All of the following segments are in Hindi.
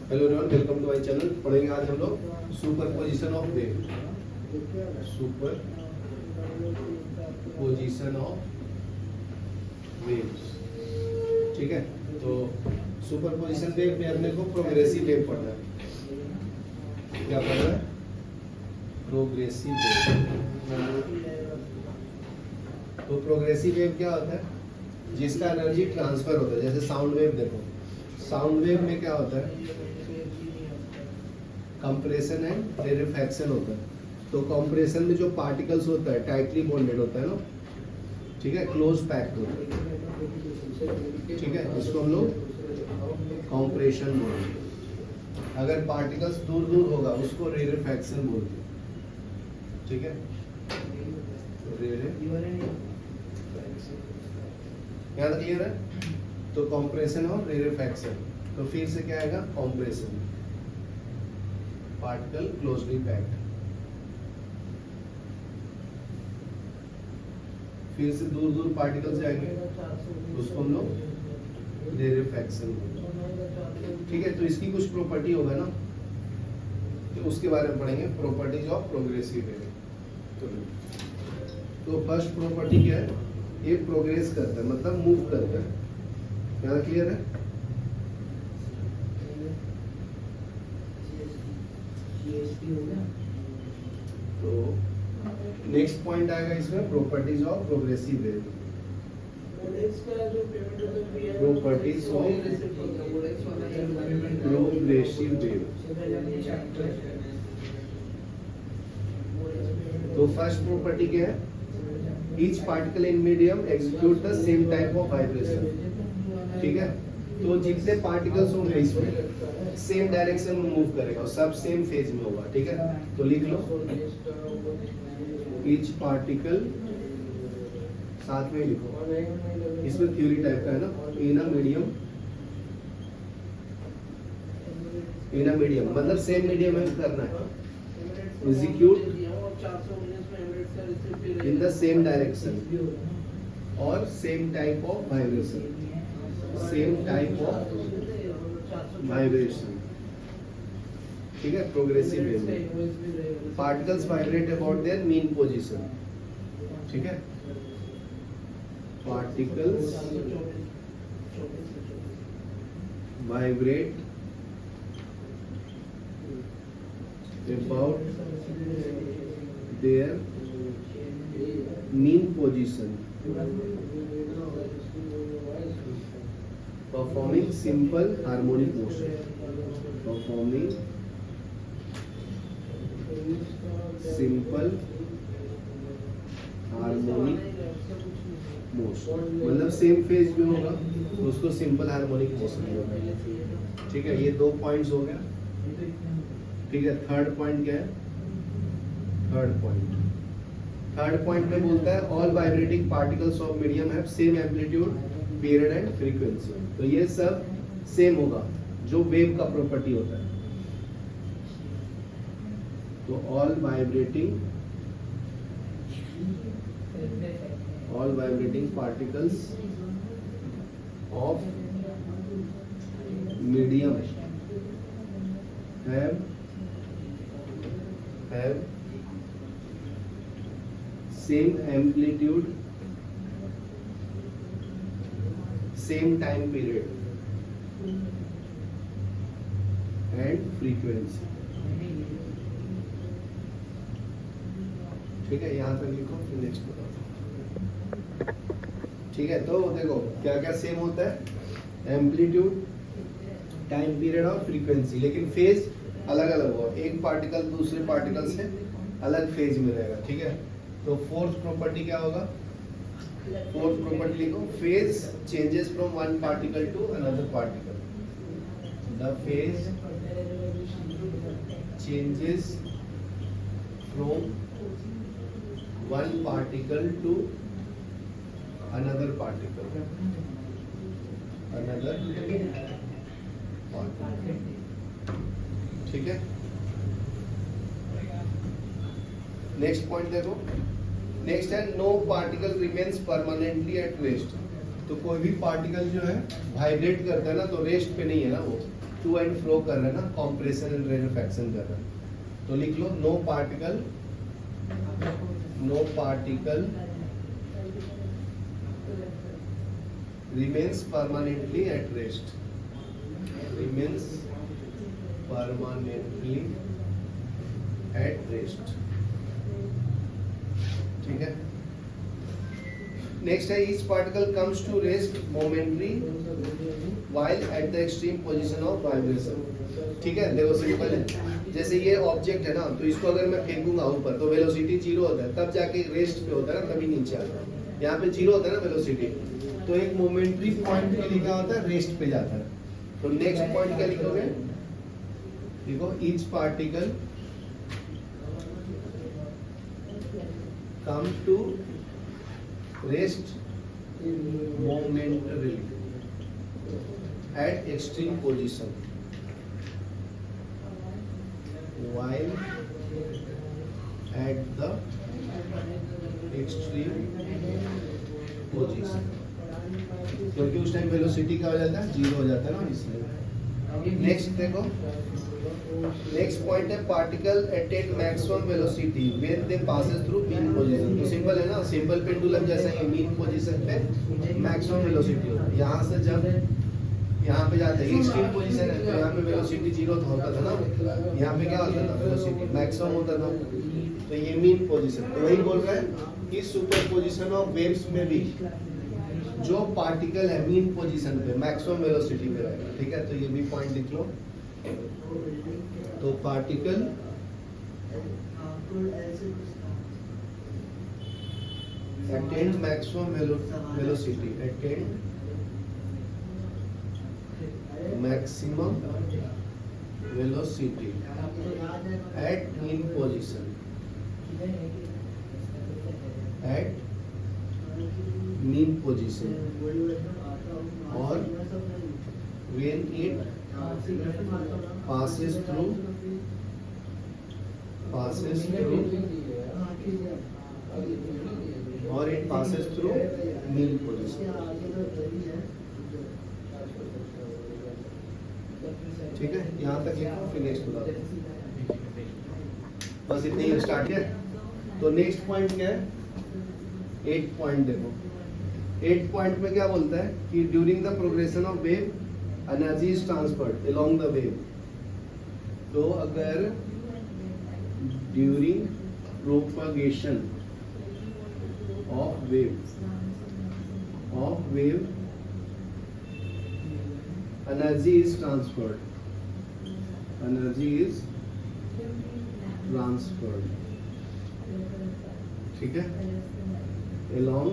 Hello everyone, welcome to my channel. पढ़ेंगे आज हम लोग superposition of wave. Superposition of waves, ठीक है। तो सुपरपोजिशन वेव में अपने को प्रोग्रेसिव वेव पढ़ना है। क्या पढ़ना है? Progressive wave. तो प्रोग्रेसिव वेव क्या होता है? जिसका एनर्जी ट्रांसफर होता है। जैसे साउंड वेव देखो, साउंड वेव में क्या होता है? कंप्रेशन एंड रेरिफैक्शन होता है। तो कंप्रेशन में जो पार्टिकल्स होता है टाइटली बॉन्डेड होता है ना, ठीक है, क्लोज पैक्ड होता है, ठीक है। इसको हम लोग कंप्रेशन बोलते हैं। अगर पार्टिकल्स दूर दूर होगा उसको रेरिफैक्शन बोलते हैं, ठीक है। यहाँ तक क्लियर है? तो कंप्रेशन और रेरिफैक्शन। तो फिर से क्या आएगा? Compression, particle closely packed. फिर से दूर दूर पार्टिकल्स जाएंगे, उसको हम लोग रेरिफैक्शन बोलते, ठीक है। तो इसकी कुछ प्रॉपर्टी होगा ना, तो उसके बारे में पढ़ेंगे, प्रॉपर्टीज ऑफ प्रोग्रेसिव वेव। तो फर्स्ट प्रॉपर्टी क्या है? ये प्रोग्रेस करता है, मतलब मूव करता है। क्या क्लियर है? तो नेक्स्ट पॉइंट आएगा इसमें, properties of progressive wave. Properties of progressive wave. तो फर्स्ट प्रॉपर्टी क्या है? Each particle in medium execute the same type of vibration, ठीक है। तो जितने पार्टिकल्स होंगे इसमें सेम डायरेक्शन में मूव करेगा और सब सेम फेज में होगा, ठीक है। तो लिख लो, ईच पार्टिकल, साथ में लिखो, इसमें थ्योरी टाइप का है ना, इन अ मीडियम मतलब सेम मीडियम में करना है। Execute in the same direction or same type of vibration, same type of vibration, ठीक है। प्रोग्रेसिव वेव में particles vibrate about their mean position, ठीक है। Particles vibrate about their mean position, performing simple harmonic motion, performing simple harmonic motion, मतलब सेम फेज में होगा तो उसको सिंपल हार्मोनिक मोशन होगा, ठीक है। ये दो पॉइंट्स हो गया, ठीक है। थर्ड पॉइंट क्या है? थर्ड पॉइंट में बोलता है all vibrating particles of medium have same amplitude, period and frequency. तो ये सब सेम होगा जो वेव का प्रॉपर्टी होता है। तो all vibrating particles of medium have same amplitude, same time period and frequency, ठीक है। यहाँ तक लिखो, फिर नेक्स्ट बताओ, ठीक है। तो देखो क्या क्या सेम होता है? एम्पलीट्यूड, टाइम पीरियड और फ्रीक्वेंसी, लेकिन फेज अलग अलग होगा। एक पार्टिकल दूसरे पार्टिकल से अलग फेज में रहेगा, ठीक है। तो फोर्थ प्रॉपर्टी क्या होगा? फोर्थ प्रॉपर्टी लिखो, phase changes from one particle to another particle. The phase changes from one particle to another particle, ठीक है। नेक्स्ट पॉइंट देखो, नेक्स्ट है no particle remains permanently at rest. तो कोई भी पार्टिकल जो है वाइब्रेट करता है ना, तो रेस्ट पे नहीं है ना वो, टू एंड फ्रो कर रहा है ना, कॉम्प्रेशन एंड रेट्रोफैक्शन कर रहा है। तो लिख लो no particle remains permanently at rest, remains permanently at rest। ठीक है, नेक्स्ट है each particle comes to rest momentary while at the extreme position of vibration। ठीक है, देखो सिंपल है, जैसे ये ऑब्जेक्ट है ना, तो इसको अगर मैं फेंकूंगा ऊपर तो वेलोसिटी जीरो होता है, तब जाके रेस्ट पे होता है ना, तभी नीचे आता है। यहाँ पे जीरो होता है ना वेलोसिटी, तो एक मोमेंट्री पॉइंट के लिए क्या होता है, रेस्ट पे जाता है। तो नेक्स्ट पॉइंट क्या लिखोगे, देखो each particle come to rest momentarily at extreme position while at the extreme position, क्योंकि उस टाइम वेलोसिटी क्या हो जाता है, जीरो हो जाता है ना, इसलिए। नेक्स्ट देखो, नेक्स्ट पॉइंट है particle attain maximum velocity when they passes through mean position. तो सिंपल है ना, सिंपल पेंडुलम जैसा ही मीन पोजीशन पे मैक्सिमम वेलोसिटी होती है। यहाँ से जब यहाँ पे जाते हैं एक्सट्रीम पोजीशन है, तो यहाँ पे वेलोसिटी जीरो होता था ना, यहाँ पे क्या होता था, वेलोसिटी मैक्सिमम होता था। तो ये मीन पोजीशन, तो वही बोल रहा है कि सुपर पोजीशन ऑफ वेव्स में भी जो पार्टिकल है मीन पोजीशन पे मैक्सिमम वेलोसिटी पे रहेगा। ठीक है, तो ये भी पॉइंट लिख लो। तो particle attain maximum velocity, attain maximum velocity at mean position, at mean position, or when it passes through or it passes through mean position। ठीक है, यहाँ तक लिखो, फिर नेक्स्ट बता दो, बस इतने ही स्टार्ट है। तो नेक्स्ट पॉइंट क्या है, 8 पॉइंट देखो। 8 पॉइंट में क्या बोलता है कि during the progression of wave energy is transferred along the wave. तो अगर during propagation of wave energy is transferred, ठीक है, along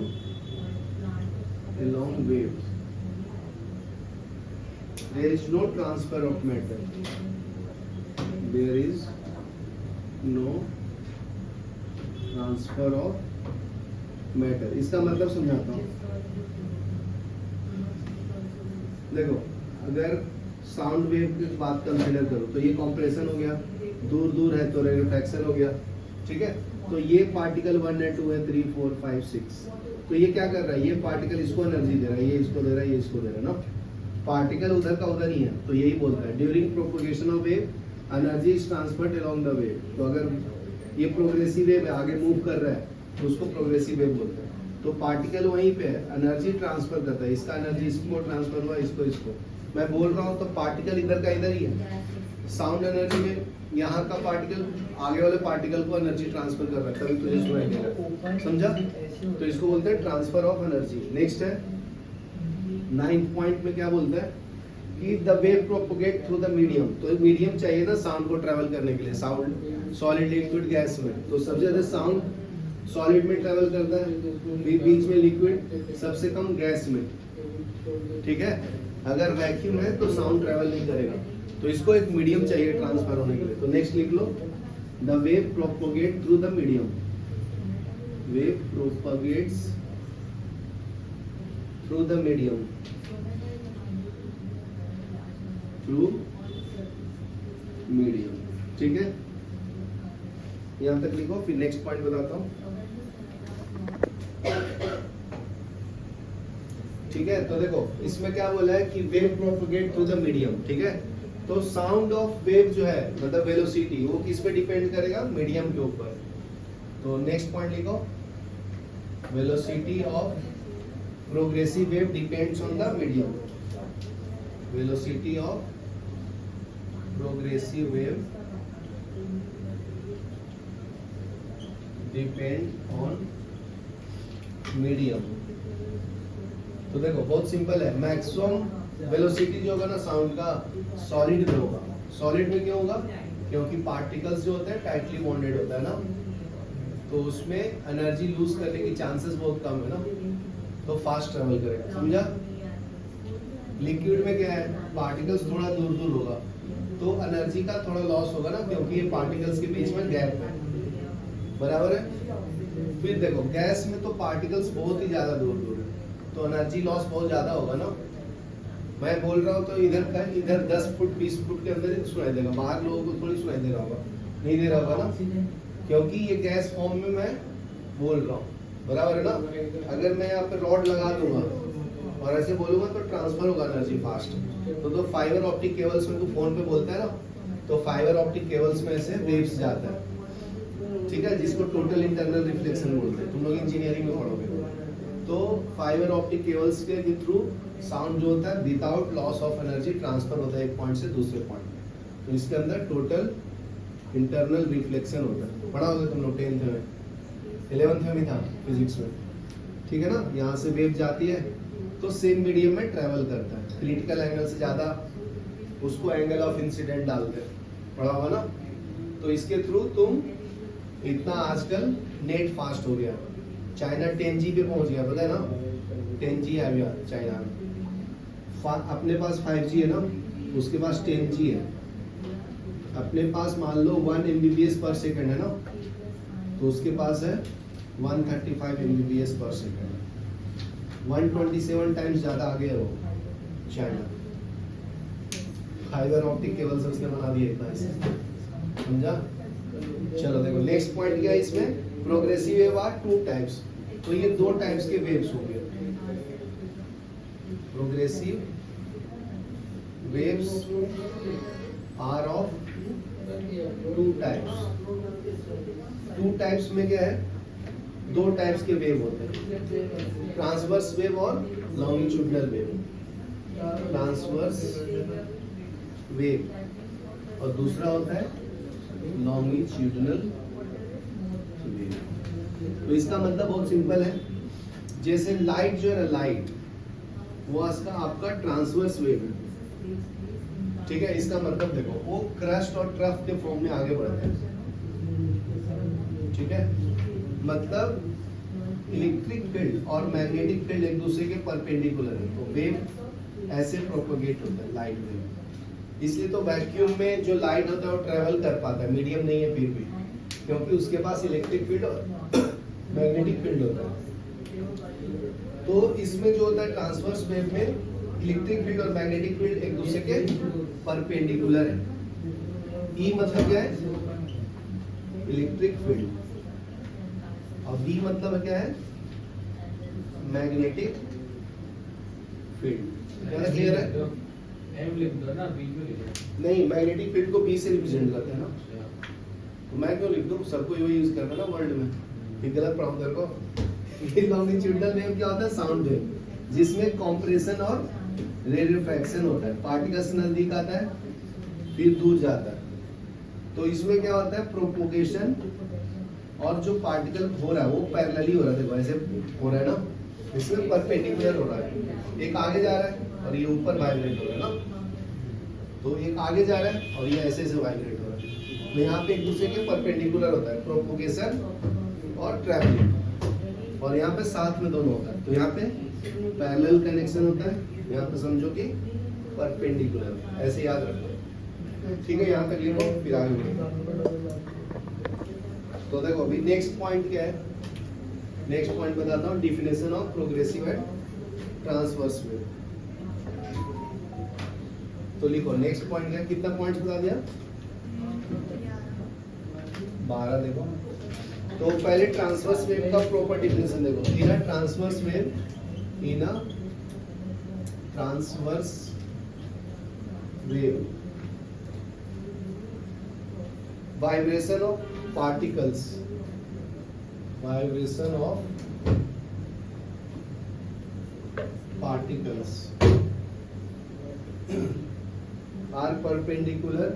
wave there is no transfer of matter, there is no transfer of matter। इसका मतलब समझाता हूँ, देखो अगर साउंड वेव की बात कंसीडर करो तो ये कॉम्प्रेशन हो गया, दूर दूर है तो रेफ्रैक्शन हो गया। ठीक है, तो ये पार्टिकल 1 है 2 है 3 4 5 6, तो ये क्या कर रहा है, ये पार्टिकल इसको एनर्जी दे रहा है, ये इसको दे रहा है, ये इसको दे रहा है ना, पार्टिकल उधर का उधर ही है। तो यही बोलता है during propagation of wave energy is transferred along the wave. तो अगर ये प्रोग्रेसिव वेव है, आगे मूव कर रहा है, तो उसको प्रोग्रेसिव वेव बोलते हैं। तो पार्टिकल वहीं पे है, एनर्जी ट्रांसफर करता है, इसका एनर्जी इसको ट्रांसफर हुआ, इसको मैं बोल रहा हूँ, तो पार्टिकल इधर का इधर ही है। साउंड एनर्जी में यहाँ का पार्टिकल आगे वाले पार्टिकल को एनर्जी ट्रांसफर कर रहा है, तभी तुझे सुनाई दे रहा है, समझा? तो इसको बोलते हैं ट्रांसफर ऑफ एनर्जी। नेक्स्ट है 9th पॉइंट में क्या बोलता है कि the wave propagate through the medium. तो मीडियम चाहिए ना साउंड को ट्रेवल करने के लिए, साउंड सॉलिड लिक्विड गैस में, तो सबसे ज्यादा साउंड सॉलिड में ट्रेवल करता है, बीच में लिक्विड, सबसे कम गैस में। ठीक है, अगर वैक्यूम है तो साउंड ट्रेवल नहीं करेगा, तो इसको एक मीडियम चाहिए ट्रांसफर होने के लिए। तो नेक्स्ट लिख लो, the wave propagate through the medium, wave propagates through the medium, through medium. ठीक है, यहां तक लिखो, फिर नेक्स्ट पॉइंट बताता हूं। ठीक है, तो देखो इसमें क्या बोला है कि wave propagate through the medium. ठीक है, तो साउंड ऑफ वेव जो है मतलब वेलोसिटी वो किस पे डिपेंड करेगा, मीडियम के ऊपर। तो नेक्स्ट पॉइंट लिखो, velocity of progressive wave depends on the medium. Velocity of progressive wave depend on medium. तो देखो बहुत सिंपल है, मैक्सिमम वेलोसिटी जो होगा ना साउंड का सॉलिड में होगा। सॉलिड में क्यों होगा, क्योंकि पार्टिकल्स जो होते हैं टाइटली बॉन्डेड होता है ना, तो उसमें एनर्जी लूज करने की चांसेस बहुत कम है ना, तो फास्ट ट्रेवल करेगा, समझा। लिक्विड में क्या है, पार्टिकल्स थोड़ा दूर दूर होगा तो एनर्जी का थोड़ा लॉस होगा ना, क्योंकि ये पार्टिकल्स के बीच में गैप है, बराबर है। फिर देखो गैस में तो पार्टिकल्स बहुत ही ज्यादा दूर दूर है, तो एनर्जी लॉस बहुत ज्यादा होगा ना। मैं बोल रहा हूँ तो इधर 10 फुट 20 फुट के अंदर ही सुनाई देगा, बाहर लोगों को थोड़ी सुनाई दे रहा होगा, नहीं दे रहा होगा ना, क्योंकि ये गैस फॉर्म में मैं बोल रहा हूँ, बराबर है ना। अगर मैं यहाँ पे रॉड लगा दूंगा और ऐसे बोलूंगा तो ट्रांसफर होगा एनर्जी फास्ट। तो फाइबर ऑप्टिक केबल्स में तू फोन पे बोलता है ना, तो फाइबर ऑप्टिक केबल्स में से वेव्स जाता है, ठीक है, जिसको टोटल इंटरनल रिफ्लेक्शन बोलते हैं, तुम लोग इंजीनियरिंग में पढ़ोगे। तो फाइबर ऑप्टिक केबल्स के थ्रू साउंड जो होता है without loss of energy transfer होता है एक पॉइंट से दूसरे पॉइंट में, तो इसके अंदर टोटल इंटरनल रिफ्लेक्शन होता है। पढ़ा होगा तुम लोग 10th में, 11th में भी था फिजिक्स में, ठीक है ना। यहाँ से वेव जाती है तो सेम मीडियम में ट्रेवल करता है, क्रिटिकल एंगल से ज्यादा उसको एंगल ऑफ इंसिडेंट डालते हैं, पढ़ा होगा ना। तो इसके थ्रू तुम इतना आजकल नेट फास्ट हो गया, चाइना 10G पे पहुंच गया, पता है ना, 10G आ गया चाइना में। अपने पास 5G है ना, उसके पास 10G है। अपने पास मान लो 1 Mbps पर सेकंड है ना, तो उसके पास है 135 Mbps पर सेकंड, 127 टाइम्स ज्यादा आगे है वो चाइना। फाइबर ऑप्टिक केबल से उसने बना दिया इतना, इसे समझा। चलो देखो नेक्स्ट पॉइंट क्या है इसमें, प्रोग्रेसिव वेव आर 2 टाइप्स। तो ये 2 टाइप्स के वेव्स होंगे, progressive waves are of 2 types. 2 types में क्या है, 2 टाइप्स के वेव होते हैं, ट्रांसवर्स वेव और लॉन्गिट्यूडिनल वेव। ट्रांसवर्स वेव और दूसरा होता है लॉन्गिट्यूडिनल वेव। तो इसका मतलब बहुत सिंपल है, जैसे लाइट जो है ना, लाइट वो इसका आपका ट्रांसवर्स वेव है, ठीक है। इसका मतलब देखो वो क्रस्ट और ट्रफ के फॉर्म में आगे बढ़ते हैं, ठीक है। मतलब इलेक्ट्रिक फील्ड और मैग्नेटिक फील्ड एक दूसरे के परपेंडिकुलर है, तो वेव ऐसे प्रोपोगेट होता है, लाइट वेव। इसलिए तो वैक्यूम में जो लाइट होता है वो ट्रेवल कर पाता है, मीडियम नहीं है फिर भी, क्योंकि उसके पास इलेक्ट्रिक फील्ड और मैग्नेटिक फील्ड होता है। तो इसमें जो होता है ट्रांसवर्स वेव में इलेक्ट्रिक फील्ड और मैग्नेटिक फील्ड एक दूसरे के परपेंडिकुलर है। ई मतलब क्या है, इलेक्ट्रिक फील्ड, और बी मतलब क्या है, मैग्नेटिक फील्ड। क्या क्लियर है? नहीं, मैग्नेटिक फील्ड को बी से रिप्रेजेंट करते हैं ना, तो मैं क्यों लिख दूं, सबको यही यूज करना ना वर्ल्ड में, ये गलत पढ़ाऊं तेरे को। ये लॉन्गिट्यूडिनल वेव क्या होता है, साउंड वेव, जिसमें कॉम्प्रेशन और रेडियोफ्रैक्शन होता है, पार्टिकल्स नजदीक आता है फिर दूर जाता है। तो इसमें क्या होता है, प्रोपोगेशन, और जो पार्टिकल हो रहा है वो पैरेलली हो रहा है, देखो ऐसे हो रहा है ना, इसमें परपेंडिकुलर हो रहा है, एक आगे जा रहा है और ये ऊपर वाइब्रेट हो रहा है ना, तो एक आगे जा रहा है और ये ऐसे ऐसे वाइब्रेट हो रहा है। तो यहाँ पे एक दूसरे के परपेंडिकुलर होता है, प्रोपोगेशन और ट्रैवलिंग, और यहाँ पे साथ में दोनों होता है। तो यहाँ पे पैरेलल कनेक्शन होता है, यहाँ पे समझो कि परपेंडिकुलर, ऐसे याद रखो, ठीक है। यहाँ तक लिखो फिर आगे बढ़ो। तो देखो अभी नेक्स्ट पॉइंट क्या है, नेक्स्ट पॉइंट बताता हूँ, definition of progressive and transverse wave. तो लिखो नेक्स्ट पॉइंट क्या है, कितना पॉइंट्स बता दिया, 12। देखो तो पहले ट्रांसवर्स वेव का प्रॉपर डिफिनेशन देखो, in a transverse wave, in a transverse wave vibration of particles, vibration of particles are perpendicular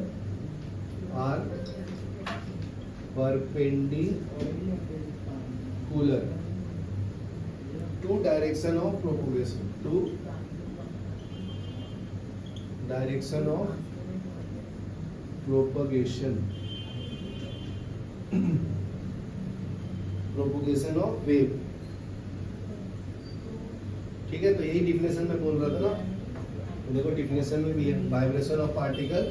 to direction of propagation, to direction of propagation propagation of wave. ठीक है, तो यही डिफिनेशन में बोल रहा था ना, तो देखो डिफिनेशन में भी है, vibration of particle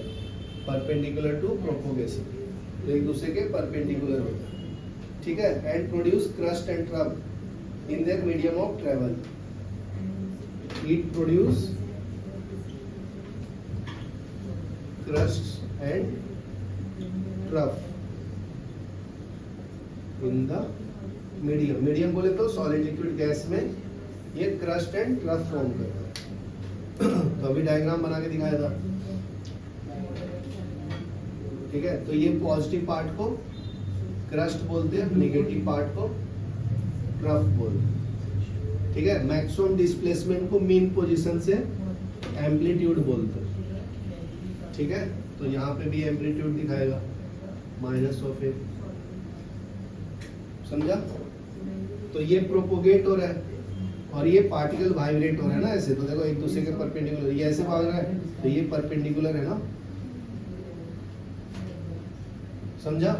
perpendicular to propagation, तो एक दूसरे के परपेंडिकुलर होता है, ठीक है, and produce crest and trough in their medium of travel, it produce crest and trough in the medium, medium बोले तो सॉलिड लिक्विड गैस में ये क्रस्ट एंड ट्रफ फॉर्म करता है। तो अभी डायग्राम बना के दिखाया था, ठीक है, तो ये पॉजिटिव पार्ट को क्रस्ट बोलते हैं, नेगेटिव पार्ट को ट्रफ बोलते हैं, ठीक है। मैक्सिमम डिस्प्लेसमेंट को मीन पोजीशन से एम्पलीट्यूड बोलते हैं, ठीक है, तो यहाँ पे भी एम्पलीट्यूड दिखाएगा -(a), समझा। तो ये प्रोपोगेट हो रहा है और ये पार्टिकल वाइब्रेट हो रहा है ना ऐसे, तो देखो एक दूसरे के परपेंडिकुलर, ये ऐसे भाग रहा है तो ये परपेंडिकुलर है ना, समझा।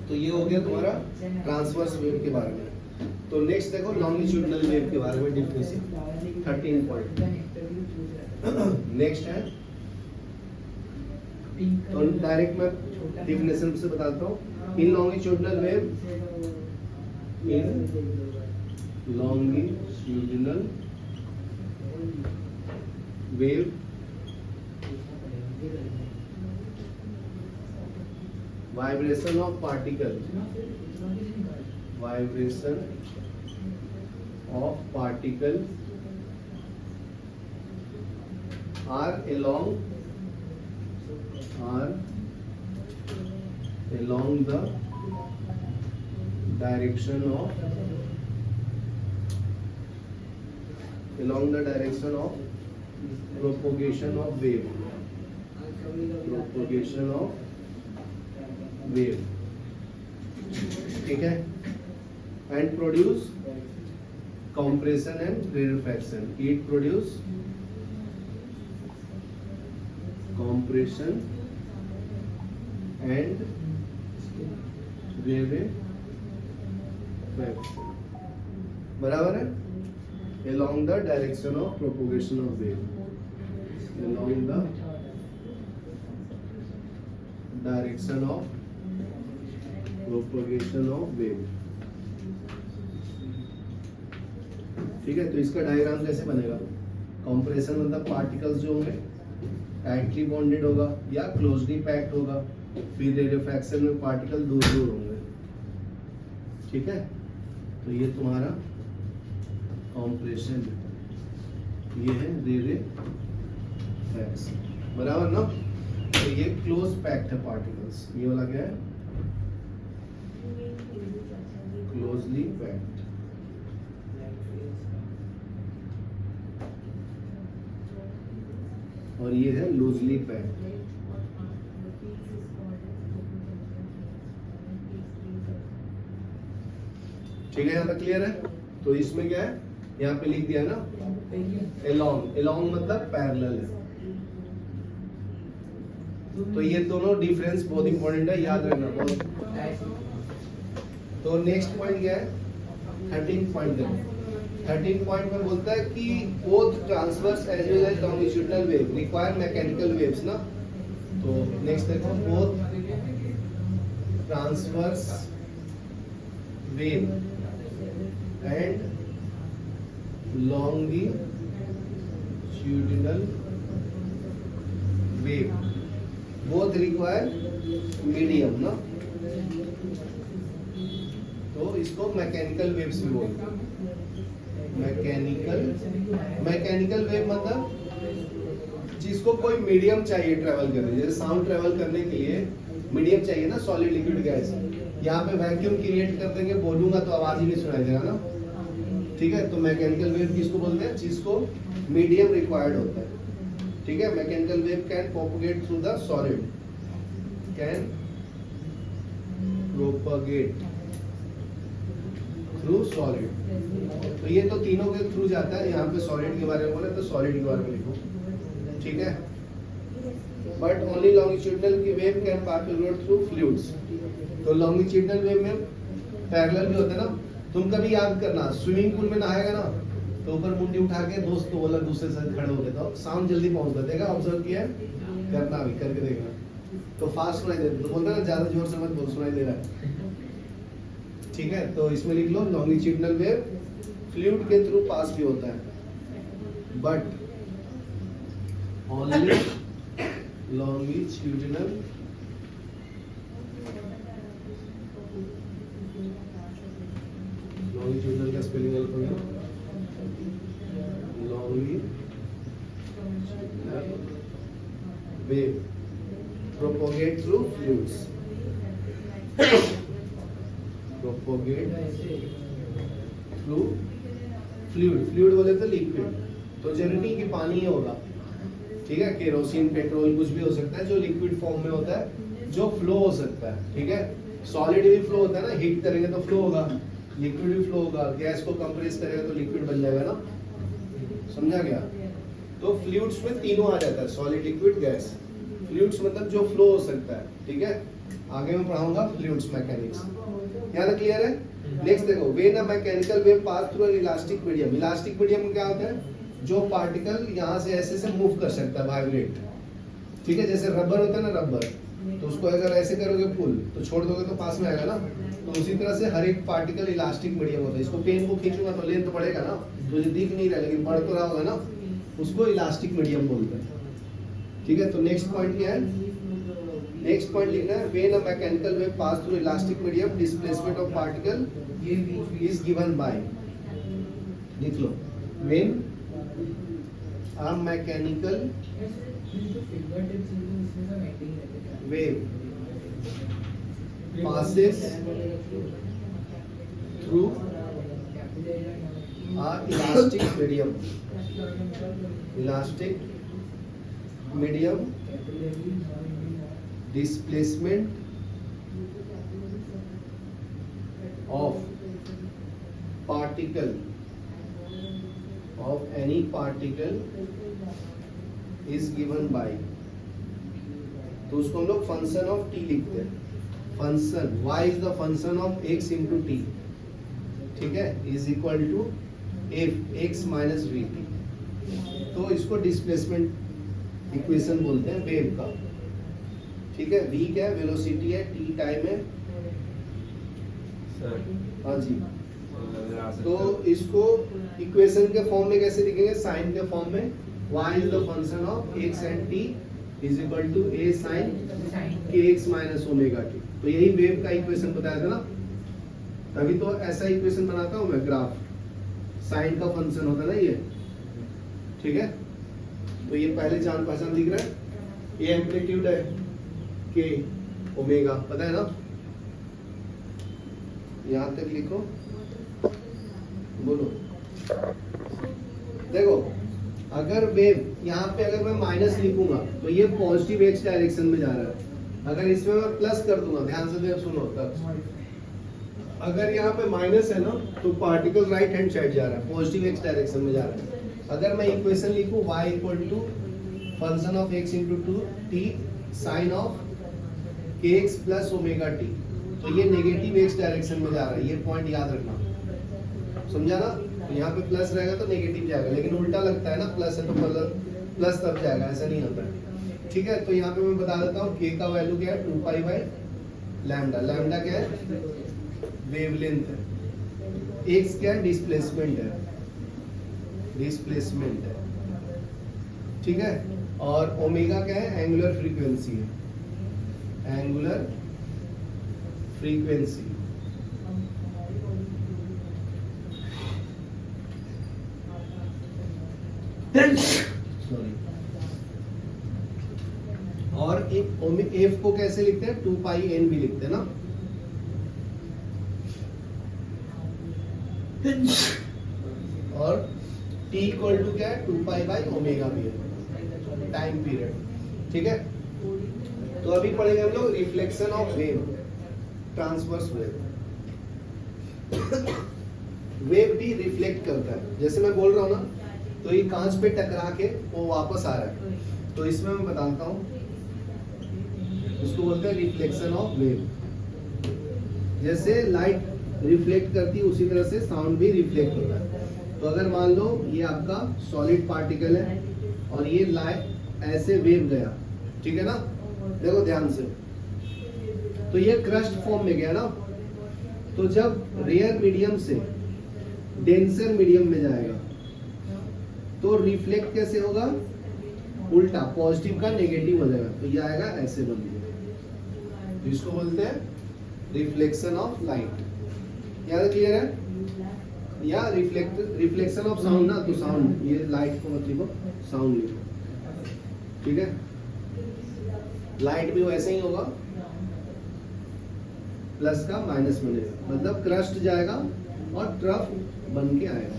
तो ये हो गया तुम्हारा ट्रांसवर्स वेव के बारे में। तो नेक्स्ट देखो लॉन्गिट्यूडिनल वेव के बारे में डिफिनेशन 13 पॉइंट। नेक्स्ट है, तो डायरेक्ट मैं डिफिनेशन से बताता हूँ। इन longitudinal wave, in longitudinal wave vibration of particle are along the direction of propagation of wave, ठीक है, and produce compression and rarefaction. It produce compression and rarefaction, बराबर है। Along the direction of propagation of wave, along the direction of propagation of wave, ठीक है। तो इसका डायग्राम कैसे बनेगा? कंप्रेशन मतलब पार्टिकल्स जो होंगे टाइटली बॉन्डेड होगा या क्लोजली पैक्ड होगा, फिर रेरेफैक्शन में पार्टिकल दूर दूर होंगे, ठीक है। तो ये तुम्हारा कंप्रेशन, ये है रेरेफैक्शन, बराबर ना। तो ये क्लोज पैक्ड है पार्टिकल्स, ये वाला क्या है? Closely packed. और ये है लूजली पैक्ड। ठीक है, यहाँ तक क्लियर है। तो इसमें क्या है, यहाँ पे लिख दिया ना एलोंग, एलोंग मतलब पैरेलल है। तो ये दोनों डिफरेंस बहुत इंपॉर्टेंट है, याद रखना बहुत। तो नेक्स्ट पॉइंट क्या है? 13 पॉइंट देखो। 13 पॉइंट में बोलता है कि both transverse as well as longitudinal wave require mechanical waves ना। तो नेक्स्ट देखो, both transverse wave and longitudinal wave both require medium ना। तो इसको मैकेनिकल वेव्स भी बोलते हैं। मैकेनिकल वेव मतलब जिसको कोई मीडियम चाहिए ट्रेवल करने, जैसे साउंड ट्रेवल करने के लिए मीडियम चाहिए ना, सॉलिड लिक्विड गैस, यहाँ पे वैक्यूम क्रिएट कर देंगे, बोलूंगा तो आवाज ही नहीं सुनाई देगा ना, ठीक है। तो मैकेनिकल वेव किसको बोलते हैं, जिसको मीडियम रिक्वायर्ड होता है, ठीक है। Mechanical wave can propagate through the solid, can propagate through solid. तो ये तो तीनों के थ्रू जाता है, यहाँ पे सॉलिड के बारे में बोले तो सॉलिड के बारे में लिखो, ठीक है। बट ओनली लॉन्गिट्यूडनल की wave can propagate through fluids. तो लॉन्गिट्यूडनल वेव में पैरेलल भी होता है ना, तुम कभी याद करना स्विमिंग पूल में नहाएगा ना, तो ऊपर मुंडी उठा के दोस्त को बोला दूसरे साइड खड़े हो गए, तो साउंड जल्दी पहुंचता देगा, ऑब्जर्व किया करना भी, करके देखना, तो फास्ट सुनाई देता, तो बोलता है ना ज्यादा जोर से मत बोल, सुनाई दे रहा है, ठीक है। तो इसमें लिख लो लॉन्गिट्यूडनल वेव फ्लूइड के थ्रू पास भी होता है, बट ओनली लॉन्गिट्यूडनल लॉन्गिट्यूडनल का स्पेलिंग हेल्प हो गया, longitudinal wave propagate through fluids, propagate through fluid, fluid बोले तो लिक्विड, तो जरूरी नहीं कि पानी ही होगा, ठीक है। केरोसिन, पेट्रोल कुछ भी हो सकता है जो लिक्विड फॉर्म में होता है, जो फ्लो हो सकता है, ठीक है। सॉलिड भी फ्लो होता है ना, हीट करेंगे तो फ्लो होगा, लिक्विड भी फ्लो होगा, गैस को कंप्रेस करेगा तो लिक्विड बन जाएगा ना, समझा गया। तो फ्लूइड्स में तीनों आ जाता है, सॉलिड, लिक्विड, गैस। फ्लूइड्स मतलब जो फ्लो हो सकता है, ठीक है। आगे मैं पढ़ाऊंगा फ्लूइड्स मैकेनिक्स, यहाँ तक क्लियर है। नेक्स्ट देखो, when a mechanical wave pass through an elastic medium. Elastic medium में क्या होता है, जो पार्टिकल यहाँ से ऐसे से मूव कर सकता है, वाइब्रेट, ठीक है। जैसे रबर होता है ना, रबर, तो उसको अगर ऐसे करोगे पुल तो छोड़ दोगे तो पास में आएगा ना, तो उसी तरह से हर एक पार्टिकल इलास्टिक मीडियम होता है। इसको पेन को खींचूंगा तो लेंथ बढ़ेगा ना, तुझे दिख नहीं रहा लेकिन बढ़ तो रहा होगा ना, उसको इलास्टिक मीडियम बोलते हैं, ठीक है। तो नेक्स्ट पॉइंट क्या है, नेक्स्ट पॉइंट लिखना है, when a mechanical wave pass through elastic medium displacement of particle is given by, लिख लो, when a mechanical wave passes through a elastic medium displacement of particle of any particle is given by, तो उसको हम लोग फंक्शन ऑफ टी लिखते हैं, function y is the function of x into t, ठीक है, is equal to f x minus v t. तो इसको डिस्प्लेसमेंट इक्वेशन बोलते हैं वेव का, ठीक है। v क्या है, वेलोसिटी है, t टाइम है, हाँ जी। तो इसको इक्वेशन के फॉर्म में कैसे लिखेंगे, साइन के फॉर्म में, y is the function of x and t is equal to a sin kx minus omega t। तो यही वेव का इक्वेशन बताया था ना, तभी तो ऐसा इक्वेशन बनाता हूं मैं, ग्राफ साइन का फंक्शन होता है ना ये, ठीक है। तो ये पहले जान पहचान दिख रहा है, ये एम्पलीट्यूड है k ओमेगा, पता है ना, यहां तक लिखो, बोलो। देखो अगर वेव यहाँ पे अगर मैं माइनस लिखूंगा तो ये पॉजिटिव एक्स डायरेक्शन में जा रहा है, अगर इसमें मैं प्लस कर दूंगा, ध्यान से देख सुनो तब, अगर यहाँ पे माइनस है ना तो पार्टिकल राइट हैंड साइड जा रहा है, पॉजिटिव एक्स डायरेक्शन में जा रहा है। अगर मैं इक्वेशन लिखूं y equal to function of x into two t sine of kx plus omega t, तो ये नेगेटिव एक्स डायरेक्शन में जा रहा है, ये पॉइंट याद रखना, समझा ना। तो यहाँ पे प्लस रहेगा तो नेगेटिव जाएगा, लेकिन उल्टा लगता है ना, प्लस है तो प्लस तब जाएगा, ऐसा नहीं होता है, ठीक है। तो यहाँ पे मैं बता देता हूँ k का वैल्यू क्या है, 2 पाई बाई लैम्डा, लैम्डा क्या है, वेवलेंथ है, x क्या है, डिस्प्लेसमेंट है, डिस्प्लेसमेंट है, ठीक है। और ओमेगा क्या है, एंगुलर फ्रीक्वेंसी है, एंगुलर फ्रीक्वेंसी, सॉरी। एफ को कैसे लिखते हैं, 2 पाई एन भी लिखते हैं ना। और t इक्वल टू क्या है, 2 पाई बाई ओमेगा भी है टाइम पीरियड, ठीक है। तो अभी पढ़ेंगे हम लोग reflection of wave, transverse wave. Wave भी रिफ्लेक्ट करता है, जैसे मैं बोल रहा हूँ ना, तो ये कांच पे टकरा के वो वापस आ रहा है, तो इसमें मैं बताता हूँ, इसको बोलते हैं रिफ्लेक्शन ऑफ वेव। जैसे लाइट रिफ्लेक्ट करती है उसी तरह से साउंड भी रिफ्लेक्ट होता है। तो अगर मान लो ये आपका सॉलिड पार्टिकल है और ये लाइट ऐसे वेव गया, ठीक है ना, देखो ध्यान से, तो ये क्रस्ट फॉर्म में गया ना, तो जब रेयर मीडियम से डेंसर मीडियम में जाएगा तो रिफ्लेक्ट कैसे होगा, उल्टा, पॉजिटिव का नेगेटिव हो जाएगा, तो ये आएगा ऐसे बन गया, तो इसको बोलते हैं रिफ्लेक्शन ऑफ लाइट। याद क्लियर है? या रिफ्लेक्शन ऑफ साउंड ना, तो साउंड, ये लाइट को मत लिखो, साउंड लिखो, ठीक है। लाइट भी वैसे ही होगा, प्लस का माइनस बनेगा, मतलब क्रस्ट जाएगा और ट्रफ बन के आएगा।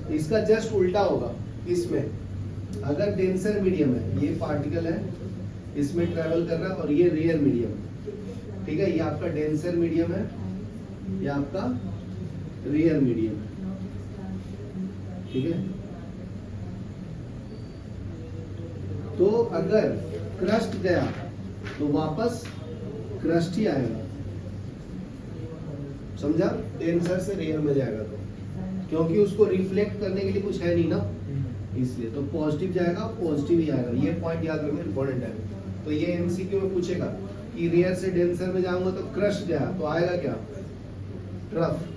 इसका जस्ट उल्टा होगा, इसमें अगर डेंसर मीडियम है, ये पार्टिकल है, इसमें ट्रेवल कर रहा है, और ये रेयर मीडियम, ठीक है, ये आपका डेंसर मीडियम है, ये आपका रेयर मीडियम है, ठीक है। तो अगर क्रस्ट गया तो वापस क्रस्ट ही आएगा, समझा, डेंसर से रेयर में जाएगा, तो क्योंकि उसको रिफ्लेक्ट करने के लिए कुछ है नहीं ना, इसलिए तो पॉजिटिव जाएगा, पॉजिटिव ही आएगा। ये पॉइंट याद रखना इंपॉर्टेंट है। तो ये एमसीक्यू में पूछेगा कि रेयर से डेंसर में जाऊंगा तो क्रस्ट गया तो आएगा क्या, ट्रफ,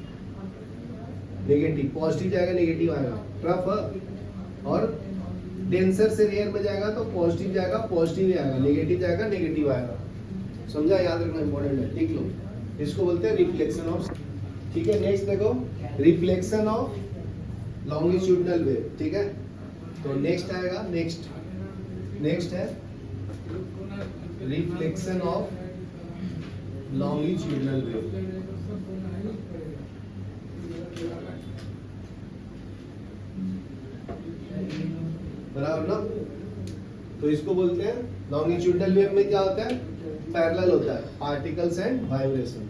नेगेटिव, पॉजिटिव जाएगा नेगेटिव आएगा, ट्रफ। और डेंसर से रेयर में जाएगा तो पॉजिटिव जाएगा, पॉजिटिव ही आएगा, नेगेटिव जाएगा, नेगेटिव आएगा, समझा, याद रखना इंपॉर्टेंट है, लिख लो। इसको बोलते हैं रिफ्लेक्शन ऑफ, ठीक है। नेक्स्ट देखो, रिफ्लेक्शन ऑफ लॉन्गिट्यूडनल वेव, ठीक है। तो नेक्स्ट आएगा, नेक्स्ट है रिफ्लेक्शन ऑफ लॉन्गिट्यूडनल वेव। बराबर ना, तो इसको बोलते हैं लॉन्गिट्यूडनल वेव में क्या होता है, पैरेलल होता है, पार्टिकल्स एंड वाइब्रेशन।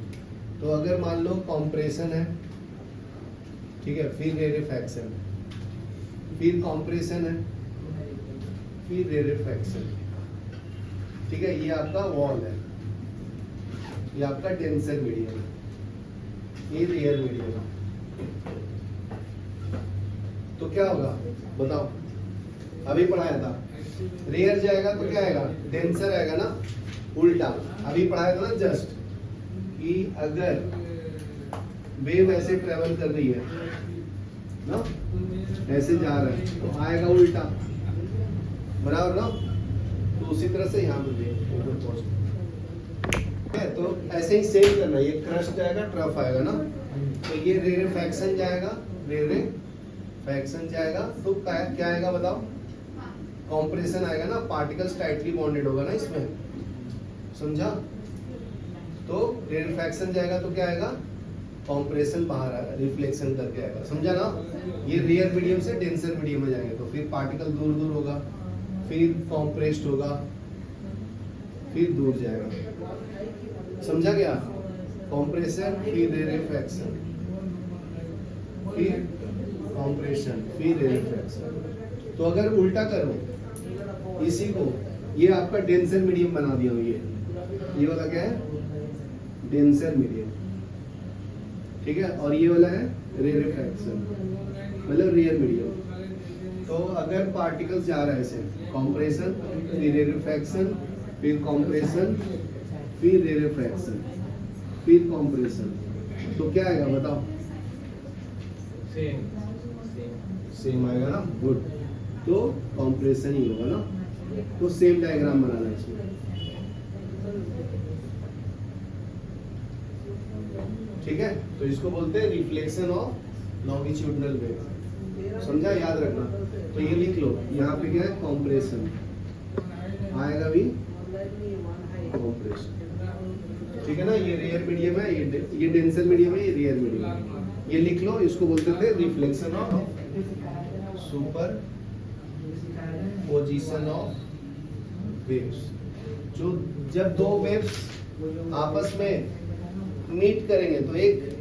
तो अगर मान लो कॉम्प्रेशन है, ठीक है, फिर रेरेफैक्शन, फिर कॉम्प्रेशन है, फिर रेरेफैक्शन, ठीक है, ये आपका वॉल है, ये आपका टेंसर मीडियम है, ये रेयर मीडियम है। तो क्या होगा बताओ, अभी पढ़ाया था, रेयर जाएगा तो क्या आएगा, डेंसर आएगा ना, उल्टा। अभी पढ़ाया था ना जस्ट कि अगर वेव ऐसे ट्रेवल कर रही है ना, ऐसे जा रहा है, तो आएगा उल्टा, बराबर ना। तो उसी तरह से यहाँ पे तो ऐसे ही सेम करना, ये क्रस्ट जाएगा, ट्रफ आएगा ना, तो ये रेरेफैक्शन जाएगा, रेरेफैक्शन जाएगा, तो क्या आएगा बताओ, कॉम्प्रेशन आएगा ना, पार्टिकल्स टाइटली बॉन्डेड होगा ना इसमें, समझा। तो रेरेफैक्शन जाएगा तो क्या आएगा, कॉम्प्रेशन बाहर आएगा, रिफ्लेक्शन करके आएगा, समझा ना। ये रेयर मीडियम से डेंसर मीडियम में जाएंगे, तो फिर पार्टिकल दूर दूर होगा, फिर कॉम्प्रेस्ड होगा, फिर दूर जाएगा, समझा क्या, कॉम्प्रेशन फिर रेरेफैक्शन, फिर कॉम्प्रेशन, फिर रेरेफैक्शन। तो अगर उल्टा करो इसी को, ये आपका डेंसर मीडियम बना दिया हूं, ये वाला क्या है, डेंसर मीडियम, ठीक है, और ये वाला है रेरेफैक्शन, मतलब रेयर मीडियम। तो अगर पार्टिकल्स जा रहा है ऐसे, कॉम्प्रेशन, फिर रेरेफैक्शन, फिर कॉम्प्रेशन, फिर रेरेफैक्शन, फिर कॉम्प्रेशन, तो क्या आएगा बताओ, सेम आएगा ना, गुड। तो कॉम्प्रेशन ही होगा ना, तो सेम डायग्राम बनाना है इसमें, ठीक है। तो इसको बोलते हैं रिफ्लेक्शन ऑफ लॉन्गिट्यूडनल वेव, समझा, याद रखना। तो ये लिख लो, यहाँ पे क्या है, कॉम्प्रेशन आएगा भी, रियर मीडियम है, ये डेंसर मीडियम है, ये रियर मीडियम है। ये लिख लो, इसको बोलते थे reflection of super position of waves. जो जब दो वेव्स आपस में मीट करेंगे तो एक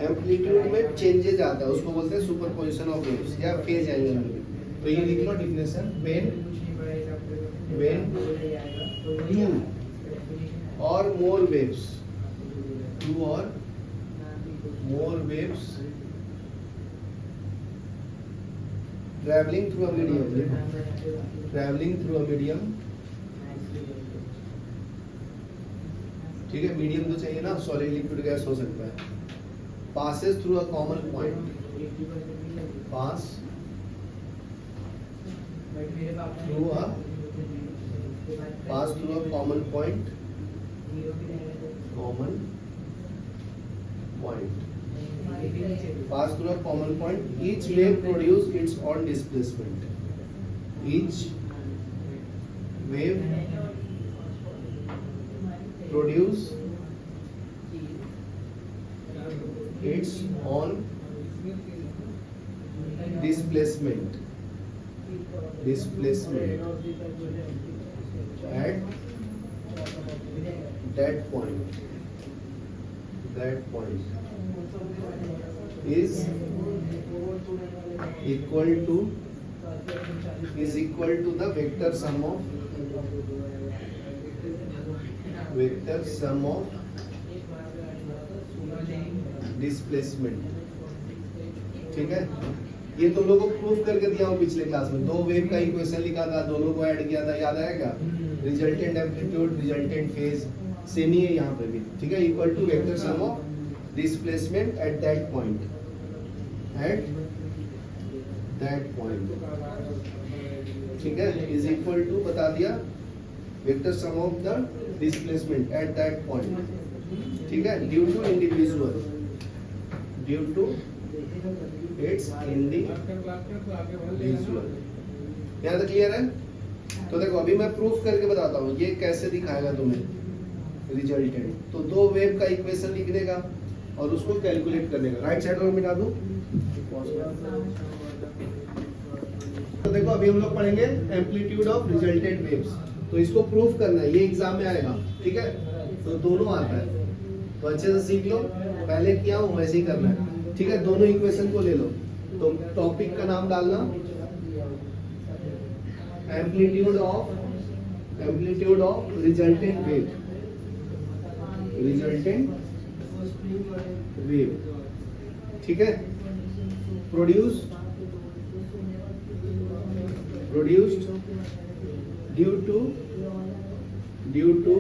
एम्पलीट्यूड में चेंजेस आता है, उसको बोलते हैं सुपरपोजिशन ऑफ वेव्स या फेज एंगल में। तो ये लिख लो definition, when to or more waves, two or more waves travelling through a medium, travelling through a medium, ठीक है, मीडियम तो चाहिए ना, सॉलिड लिक्विड गैस हो सकता है, passes through a common point, pass through a common point, pass through a common point, each wave produce its own displacement, each wave produce its own displacement at that point is equal to the vector sum of displacement. ठीक है, ये तुम लोगों को प्रूफ करके दिया हूँ पिछले क्लास में। दो वेव का इक्वेशन लिखा था, दोनों को ऐड किया था, याद आएगा? Resultant amplitude, resultant phase same ही है यहाँ पे भी। ठीक है, equal to vector sum of displacement at that point, ठीक है, इज इक्वल टू बता दिया vector sum of the displacement at that point. ठीक है, due to individual, due to its individual. यहाँ तक क्लियर है? तो देखो अभी मैं प्रूफ करके बताता हूँ ये कैसे दिखाएगा तुम्हें रिजल्टेंट। तो दो वेव का इक्वेशन लिखने का और उसको कैलकुलेट करने का। राइट साइड और मिटा दूं। तो देखो अभी हम लोग पढ़ेंगे एम्पलीट्यूड ऑफ रिजल्टेंट वेव्स। तो इसको प्रूफ करना है, ये एग्जाम में आएगा। ठीक है, तो दोनों आता है, तो अच्छे से सीख लो। पहले किया हूँ वैसे ही करना है। ठीक है, दोनों इक्वेशन को ले लो। तो टॉपिक का नाम डालना एम्पलीट्यूड ऑफ रिजल्टेंट वेव। ठीक है, produced due to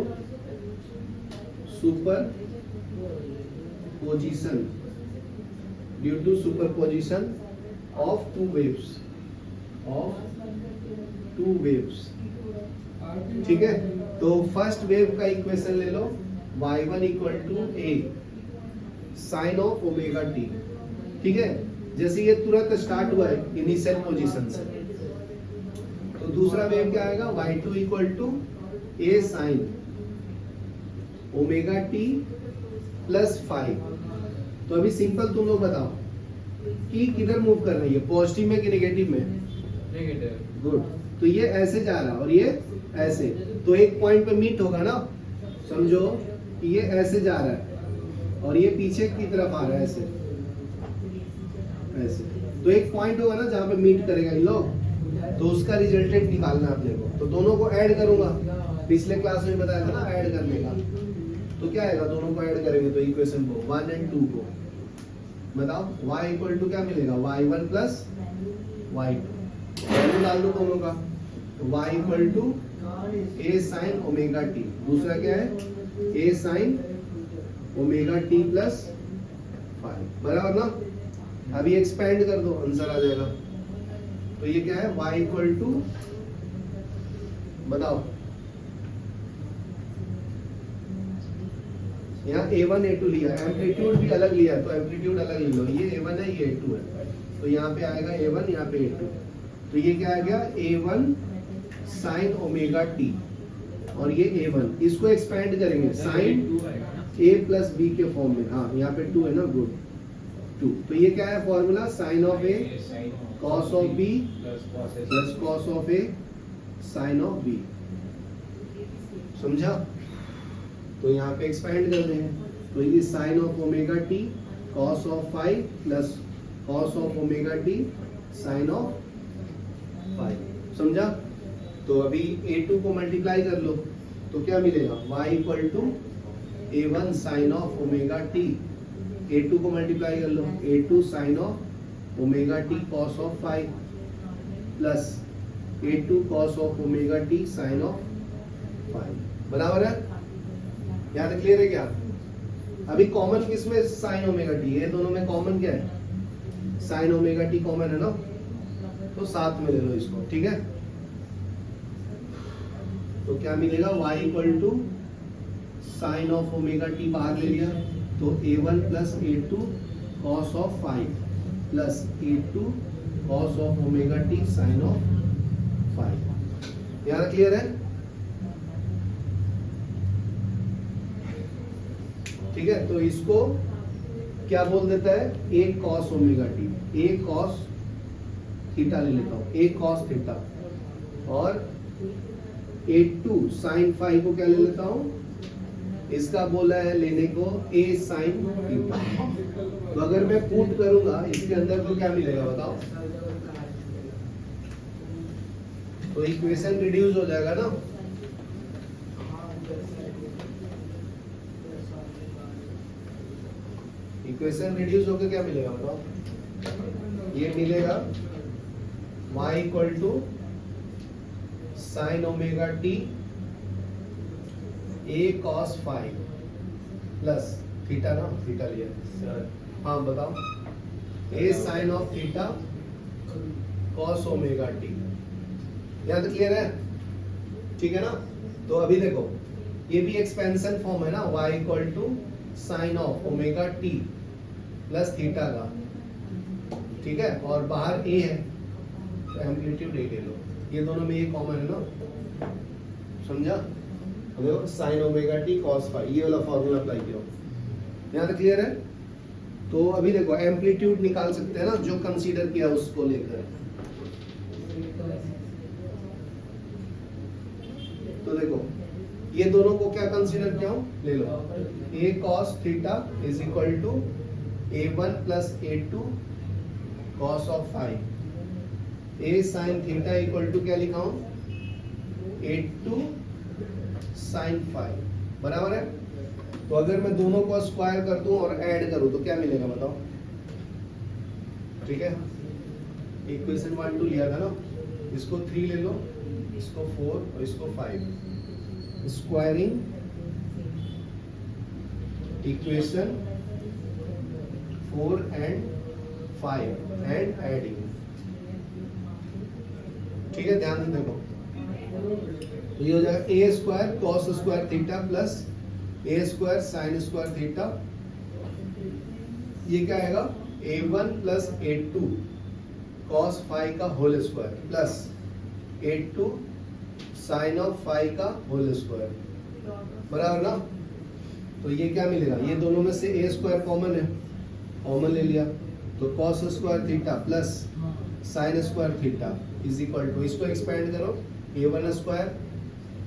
superposition of two waves। ठीक है, तो फर्स्ट वेव का इक्वेशन ले लो, y1 equal to a sine of omega t। ठीक है, जैसे ये तुरंत स्टार्ट हुआ है इनिशियल पोजीशन से, तो दूसरा वेव क्या आएगा, y2 equal to a sine omega t plus 5। तो अभी सिंपल तुम लोग बताओ कि किधर मूव कर रही है, पॉजिटिव में कि नेगेटिव में? नेगेटिव। गुड, तो ये ऐसे जा रहा है और ये ऐसे, तो एक पॉइंट पे मीट होगा ना। समझो कि ये ऐसे जा रहा है और ये पीछे की तरफ आ रहा है ऐसे ऐसे, तो एक पॉइंट होगा ना जहाँ पे मीट करेगा इन लोग, तो उसका रिजल्टेंट निकालना है अपने को। तो दोनों को ऐड करूंगा, पिछले क्लास में बताया था ना ऐड करने का। तो क्या आएगा, दोनों को ऐड करेंगे तो इक्वेशन को 1 और 2 को बताओ, y इक्वल टू क्या मिलेगा, y1 प्लस y2। वैल्यू डाल दो दोनों का, y equal to a sine omega t, दूसरा क्या है a sine omega t plus 5। बराबर ना? अभी एक्सपेंड कर दो, आंसर आ जाएगा। तो ये क्या है, y इक्वल टू बताओ, यहाँ a1 a2 लिया, एम्पलीट्यूड भी अलग लिया, तो एम्पलीट्यूड अलग ले लो। ये a1 है, ये a2 है, तो यहाँ पे आएगा a1, यहाँ पे a2। तो ये क्या आ गया, a1 साइन ओमेगा t और ये a1, इसको एक्सपेंड करेंगे साइन a प्लस बी के फॉर्म में। हाँ यहाँ पे 2 है ना, गुड 2। तो ये क्या है formula, sine of a cos of b plus cos of a sine of b। समझा? तो यहाँ पे एक्सपेंड कर देंगे, तो ये sine of omega t cos of 5 plus cos of omega t sine of 5। समझा? तो अभी a2 को मल्टीप्लाई कर लो तो क्या मिलेगा, y equal to a1 sine of omega t, a2 को मल्टीप्लाई कर लो a2 sine of omega t cos of 5 plus a2 cos of omega t sine of 5। बराबर है? यहाँ तक क्लियर है क्या? अभी कॉमन किसमें साइन ओमेगा टी है, दोनों में कॉमन क्या है, साइन ओमेगा टी कॉमन है ना, तो साथ में ले लो इसको। ठीक है, तो क्या मिलेगा, y equal to sine of omega t बाहर ले लिया तो a1 plus a2 cos of 5 plus a2 cos of omega t sine of 5। यहाँ क्लियर है? ठीक है, तो इसको क्या बोल देता है, a cos omega t, a cos theta ले लेता हूँ, a कॉस थीटा, और a2 साइन 5 को क्या ले लेता हूँ, इसका बोला है लेने को a साइन थीटा। तो अगर मैं पुट करूंगा इसके अंदर तो क्या मिलेगा बताओ, तो इक्वेशन रिड्यूस हो जाएगा ना। इक्वेशन रिड्यूस होकर क्या मिलेगा बताओ, ये मिलेगा y equal to sine omega t a cos 5 plus theta ना, थीटा लिया, हाँ बताओ, a sine of theta cos omega t. यहाँ तक क्लियर है? ठीक है ना? तो अभी देखो ये भी एक्सपेंशन फॉर्म है ना, y equal to sine of omega t plus theta का। ठीक है, और बाहर a है तो एम्पलीट्यूड a ले लो, ये दोनों में ये कॉमन है ना। समझा? देखो साइन ओमेगा टी कॉस 5, ये वाला फॉर्मूला अप्लाई किया। यहाँ तक क्लियर है? तो अभी देखो एम्पलीट्यूड निकाल सकते हैं ना, जो कंसीडर किया उसको लेकर। तो देखो ये दोनों को क्या कंसीडर किया हूं, ले लो, a cos theta is equal to a1 plus a2 cos of 5, a sin theta equal to क्या लिखा हूं, a2 sin 5। बराबर है? तो अगर मैं दोनों को स्क्वायर कर दूं और ऐड करूं तो क्या मिलेगा बताओ। ठीक है, इक्वेशन 1 2 लिया था ना, इसको 3 ले लो, इसको 4 और इसको 5, squaring equation 4 and 5 and adding. ठीक है, ध्यान से देखो, तो ये हो जाएगा a square cos square theta plus a square sine square theta, ये क्या आएगा, a1 प्लस a2 कॉस 5 का whole square plus a2 sine of 5 का होल स्क्वायर। बराबर ना? तो ये क्या मिलेगा, ये दोनों में से a स्क्वायर कॉमन है, कॉमन ले लिया, तो cos square theta plus sine square theta is equal to, इसको एक्सपेंड करो, a1 square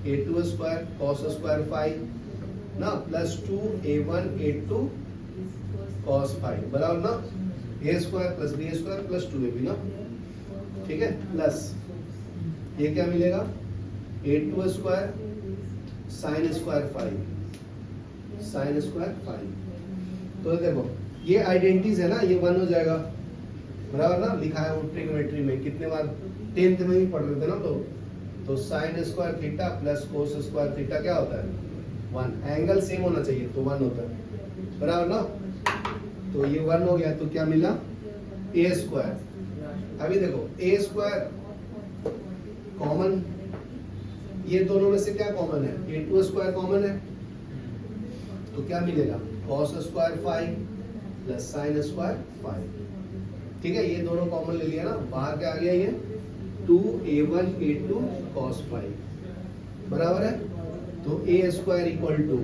a2 square cos square 5 ना प्लस 2 a1 a2 कॉस 5। बराबर ना? a square plus b square plus 2ab ना। ठीक है, प्लस ये क्या मिलेगा, a2 square sine square 5, sine square 5। तो देखो ये आइडेंटिटीज है ना, ये 1 हो जाएगा। बराबर ना? लिखा है वो ट्रिग्नोमेट्री में, कितने बार 10th में भी पढ़ रहे थे ना। तो sign square theta plus cos square theta क्या होता है, 1। एंगल सेम होना चाहिए तो 1 होता है। बराबर ना? तो ये 1 हो गया, तो क्या मिला, a स्क्वायर। अभी देखो a स्क्वायर कॉमन, ये दोनों में से क्या कॉमन है, a2 स्क्वायर कॉमन है, तो क्या मिलेगा, cos square 5 plus sine square 5। ठीक है, ये दोनों कॉमन ले लिया ना, बाहर क्या आ गया, ये 2a1 a2 cos 5। बराबर है? तो A square equal to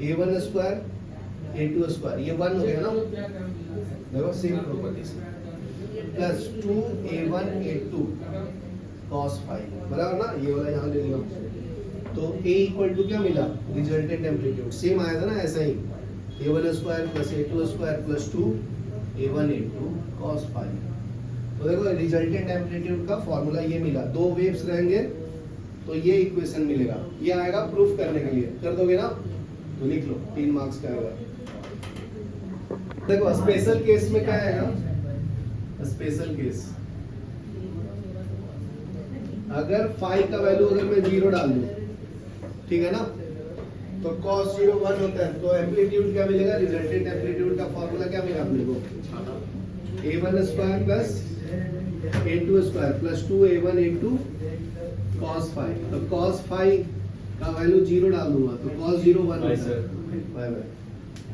A1 square A2 square, ये 1 हो गया ना, देखो सेम प्रॉपर्टी से, plus 2A1 A2 cos phi, बराबर ना, ये वाला यहाँ ले लिया। तो A इक्वल टू क्या मिला, रिजल्टेंट एम्पलीट्यूड सेम आया था ना, ऐसा ही A1 square plus A2 square plus 2A1 A2 cos phi. तो देखो रिजल्टेंट एम्पलीट्यूड का फॉर्मूला ये मिला, दो वेव्स रहेंगे तो ये इक्वेशन मिलेगा, ये आएगा प्रूफ करने के लिए, कर दोगे ना, तो लिख लो 3 मार्क्स का आएगा। देखो स्पेशल केस में क्या आएगा, स्पेशल केस अगर फाई का वैल्यू अगर मैं 0 डाल दूं, ठीक है ना, तो cos 0 1 होता है, तो एम्पलीट्यूड क्या मिलेगा, रिजल्टेंट एम्पलीट्यूड का फॉर्मूला क्या मिला अपने को, A1 square plus A2 square plus 2A1 A2 cos phi. तो cos फाई का वैल्यू 0 डाल दूंगा तो cos 0 1 होता है,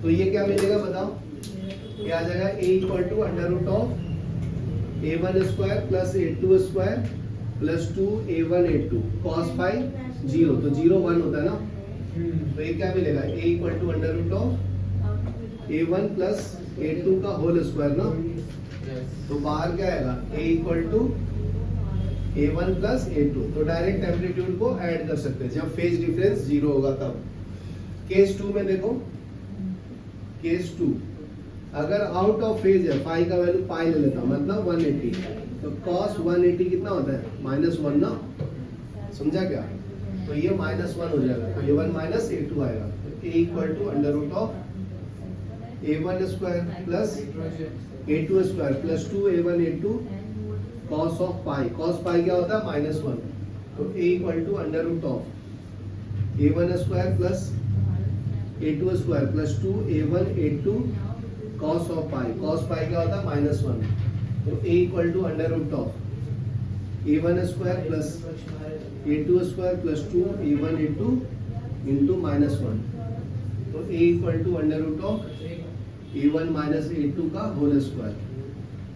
तो ये क्या मिलेगा बताओ, ये आ जाएगा A equal to under root of A1 square plus A2 square plus 2A1 A2 cos phi 0, तो 0 1 होता है ना, तो ये क्या मिलेगा, A equal to under root of A1 plus A2 का होल स्क्वायर ना, तो बाहर क्या आएगा, A equal to A1 plus A2, तो डायरेक्ट एम्पलीट्यूड को ऐड कर सकते हैं जब फेज डिफरेंस 0 होगा तब। केस 2 में देखो, केस 2 अगर आउट ऑफ फेज है, फाई का वैल्यू पाई ले लेता मतलब 180, तो cos 180 कितना होता है, -1 ना, समझा क्या, तो ये -1 हो जाएगा, तो A1 माइनस A2 आएगा, तो A equal to under root of A1 square plus A2 square plus 2A1 A2 cos of pi, cos pi क्या होता है -1, तो A equal to under root of A1 square plus A2 square plus 2A1 A2 cos of pi, cos pi क्या होता है -1, तो A equal to under root of A1 square plus A2 square plus 2A1 A2 into -1, तो A equal to under root of A1 minus A2 का होल स्क्वायर,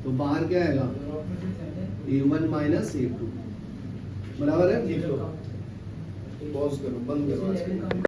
तो बाहर क्या आएगा, A1 माइनस A2, बराबर है, लिख लो, पॉज करो, बंद करो।